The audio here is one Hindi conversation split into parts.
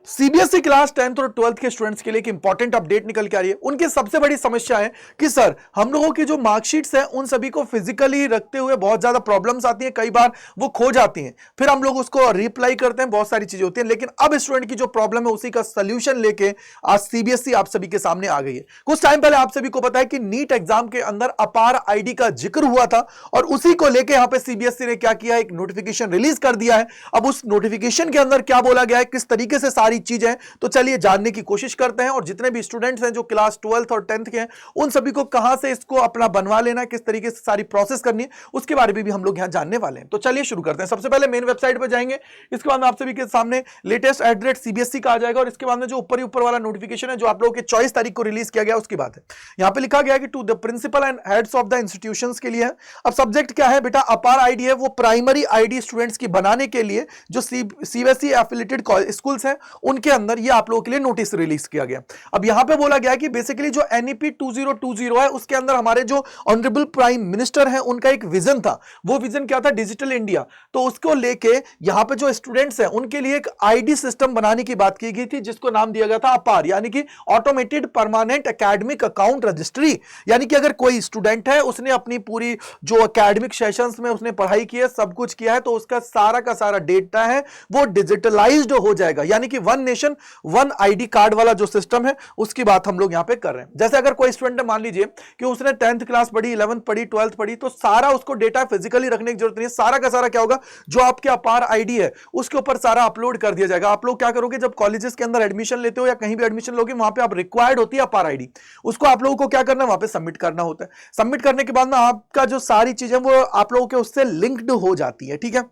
सीबीएसई क्लास 10th और 12th के स्टूडेंट्स के लिए एक इंपॉर्टेंट अपडेट निकल के आ रही है। उनकी सबसे बड़ी समस्या है कि सर हम लोगों की जो मार्कशीट्स हैं उन सभी को फिजिकली रखते हुए बहुत ज्यादा प्रॉब्लम्स आती हैं, कई बार वो खो जाती हैं, फिर हम लोग उसको रिप्लाई करते हैं, बहुत सारी चीजें होती हैं। लेकिन अब स्टूडेंट की जो प्रॉब्लम है उसी का सोल्यूशन लेके आज सीबीएसई आप सभी के सामने आ गई है। कुछ टाइम पहले आप सभी को पता है कि नीट एग्जाम के अंदर अपार आईडी का जिक्र हुआ था और उसी को लेकर यहां पे सीबीएसई ने क्या किया, एक नोटिफिकेशन रिलीज कर दिया है। अब उस नोटिफिकेशन के अंदर क्या बोला गया है, किस तरीके से सारी चीजें, तो चलिए जानने की कोशिश करते हैं। और जितने भी स्टूडेंट्स हैं जो क्लास 12th और 10th के हैं उन सभी को कहां से इसको अपना बनवा लेना है, किस तरीके से सारी प्रोसेस करनी है, उसके बारे में भी हम लोग यहां जानने वाले हैं। तो चलिए शुरू करते हैं। सबसे पहले मेन वेबसाइट पर जाएंगे, इसके बाद में आप सभी के सामने लेटेस्ट एट सीबीएसई का आ जाएगा और इसके बाद में जो ऊपर ही ऊपर वाला नोटिफिकेशन है जो आप लोगों के 24 तारीख को रिलीज किया गया उसकी बात है। यहां पे लिखा गया है कि to the principal and heads of the institutions के लिए है। अब सब्जेक्ट क्या है बेटा, अपार आईडी है वो प्राइमरी आईडी स्टूडेंट्स की बनाने के लिए जो सीबीएसई एफिलिएटेड स्कूल्स हैं उनके अंदर ये आप लोगों के लिए नोटिस रिलीज किया गया। अब यहां पे बोला गया कि बेसिकली जो एनईपी 2020 है उसके अंदर हमारे जो ऑनरेबल प्राइम मिनिस्टर हैं उनका एक विजन था। वो विजन क्या था, डिजिटल इंडिया। तो उसको लेके यहां पे जो स्टूडेंट्स हैं उनके लिए एक आईडी सिस्टम बनाने की बात की गई थी जिसको नाम दिया गया था अपार, यानी कि automated permanent academic account registry. यानी कि अगर कोई स्टूडेंट है उसने अपनी पूरी जो एकेडमिक सेशंस में उसने पढ़ाई की है, सब कुछ किया है, तो उसका सारा का सारा डेटा है वो डिजिटलाइज्ड हो जाएगा। यानी कि one nation one ID card वाला जो सिस्टम है उसकी बात हम लोग यहां पे कर रहे हैं। जैसे अगर कोई स्टूडेंट मान लीजिए कि उसने 10th क्लास पढ़ी, 11th पढ़ी, 12th पढ़ी, तो सारा उसको डेटा फिजिकली रखने की जरूरत नहीं है। सारा का सारा क्या होगा, जो आपके अपार आईडी है उसके ऊपर सारा अपलोड कर दिया जाएगा। आप लोग क्या करोगे, जब कॉलेजेस के अंदर एडमिशन लेते हो या कहीं भी एडमिशन लोगे वहां पे आप रिक्वायर्ड होती है अपार आईडी, उसको आप लोगों को क्या करना है, वहां पे सबमिट करना होता है। सबमिट करने के बाद में आपका जो सारी चीजें वो आप लोगों के उससे लिंक्ड हो जाती है। ठीक है,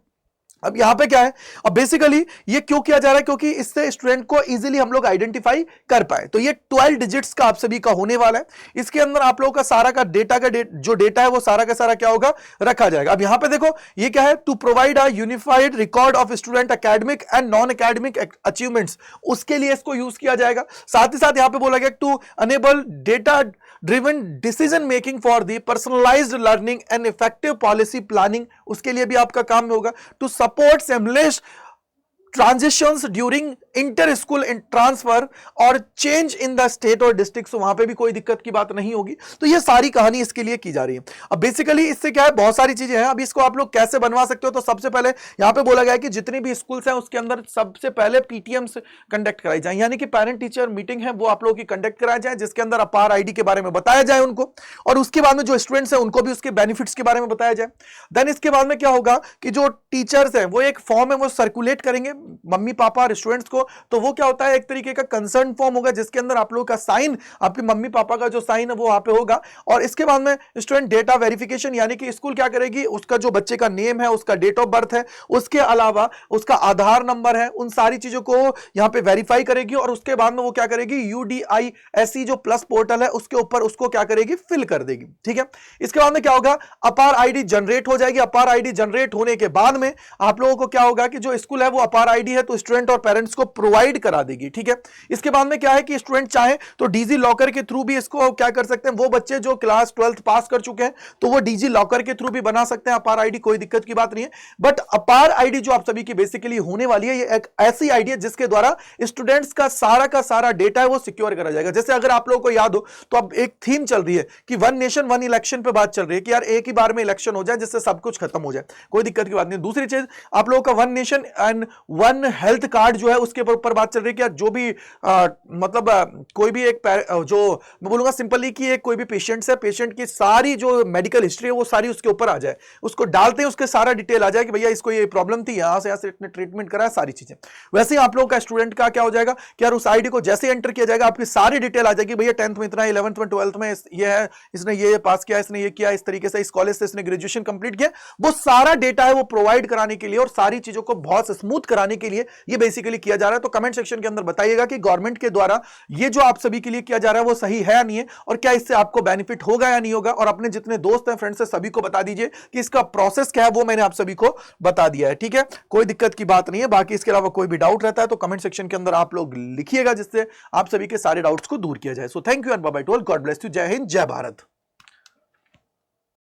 अब यहां पे क्या है, अब बेसिकली ये क्यों किया जा रहा है, क्योंकि इससे स्टूडेंट को इजीली हम लोग आइडेंटिफाई कर पाए। तो ये 12 डिजिट्स का आप सभी का होने वाला है। इसके अंदर आप लोगों का सारा का जो डेटा है वो सारा का सारा क्या होगा, रखा जाएगा। अब यहां पे देखो ये क्या है, to provide a unified record of student academic and non academic achievements, उसके लिए इसको यूज किया जाएगा। साथ ही साथ यहां पे बोला गया to enable data driven decision making for the personalised learning and effective policy planning, उसके लिए भी आपका काम में होगा। To support seamless transitions during inter school transfer और चेंज इन द स्टेट और डिस्ट्रिक्ट, वहां पे भी कोई दिक्कत की बात नहीं होगी। तो ये सारी कहानी इसके लिए की जा रही है। अब बेसिकली इससे क्या है, बहुत सारी चीजें हैं। अब इसको आप लोग कैसे बनवा सकते हो, तो सबसे पहले यहां पे बोला गया है कि जितनी भी स्कूल्स हैं उसके अंदर सबसे पहले पीटीएम्स कंडक्ट कराई जाए, यानी कि पेरेंट टीचर मीटिंग है वो आप लोगों की कंडक्ट कराई जाए, जिसके अंदर अपार आईडी के बारे में बताया जाए उनको, और उसके बाद में जो स्टूडेंट्स हैं उनको भी उसके बेनिफिट्स के बारे में बताया जाए। देन इसके बाद में क्या होगा कि जो टीचर्स हैं वो एक फॉर्म है वो सर्कुलेट करेंगे मम्मी पापा और स्टूडेंट्स को। तो वो क्या होता है, एक तरीके का कंसर्न फॉर्म होगा जिसके अंदर आप लोगों का साइन, आपके मम्मी पापा का जो साइन है वो वहां पे होगा। और इसके बाद में स्टूडेंट डेटा वेरिफिकेशन, यानी कि स्कूल क्या करेगी, उसका जो बच्चे का नेम है, उसका डेट ऑफ बर्थ है, उसके अलावा उसका आधार नंबर है, उन सारी चीजों को यहां पे वेरीफाई करेगी। और उसके बाद में वो क्या करेगी, UDISE जो प्लस पोर्टल है उसके ऊपर उसको क्या करेगी, फिल कर देगी। ठीक है, इसके बाद में क्या होगा, अपार आईडी जनरेट हो जाएगी। अपार आईडी जनरेट होने के बाद में आप लोगों को क्या होगा कि जो स्कूल है वो अपार आईडी है तो स्टूडेंट और पेरेंट्स को प्रोवाइड करा देगी। ठीक है, इसके बाद में क्या है कि स्टूडेंट चाहे तो डीजी लॉकर के थ्रू भी इसको क्या कर सकते हैं, वो बच्चे जो क्लास 12th पास कर चुके हैं तो वो डीजी लॉकर के थ्रू भी बना सकते हैं अपार आईडी, कोई दिक्कत की बात नहीं है। बट अपार आईडी जो आप सभी की बेसिकली होने वाली है, ये एक ऐसी आईडी है जिसके द्वारा स्टूडेंट्स का सारा डेटा है वो सिक्योर करा जाएगा। जैसे अगर आप लोगों को याद हो तो अब एक थीम चल रही है कि वन नेशन वन इलेक्शन पे बात चल रही है कि यार एक ही बार में इलेक्शन हो जाए जिससे सब कुछ खत्म हो जाए, कोई दिक्कत की बात नहीं। दूसरी चीज आप लोगों का one nation and one health card जो है उसके ऊपर बात चल रही है कि जो भी कोई भी एक जो मैं बोलूंगा सिंपली कि एक कोई भी पेशेंट्स है, पेशेंट की सारी जो मेडिकल हिस्ट्री है वो सारी उसके ऊपर आ जाए, उसको डालते हैं उसके सारा डिटेल आ जाए कि भैया इसको ये प्रॉब्लम थी, यहां से इतने ट्रीटमेंट करा, सारी चीजें। वैसे ही आप लोगों का स्टूडेंट का क्या हो जाएगा कि यार उस आईडी को जैसे एंटर किया जाएगा आपकी सारी डिटेल आ जाएगी, भैया 10th में इतना, 11th में, 12th में ये है, इसने ये पास किया, इसने ये किया, इस तरीके से इस कॉलेज से इसने ग्रेजुएशन कंप्लीट किया। वो सारा डेटा है वो प्रोवाइड कराने के लिए और सारी चीजों को बहुत स्मूथ कराने के लिए ये बेसिकली किया जा रहा है। तो कमेंट सेक्शन के अंदर बताइएगा कि गवर्नमेंट के द्वारा ये जो आप सभी के लिए किया जा रहा है वो सही है या नहीं है, और क्या इससे आपको बेनिफिट होगा या नहीं होगा। और अपने जितने दोस्त हैं, फ्रेंड्स हैं, सभी को बता दीजिए कि इसका प्रोसेस क्या है, वो मैंने आप सभी को बता दिया है। ठीक है, कोई दिक्कत की बात नहीं है। बाकी इसके अलावा कोई भी डाउट रहता है तो कमेंट सेक्शन के अंदर आप लोग लिखिएगा जिससे आप सभी के सारे डाउट्स को दूर किया जाए। So thank you and bye bye to all, God bless you, जय हिंद, जय भारत।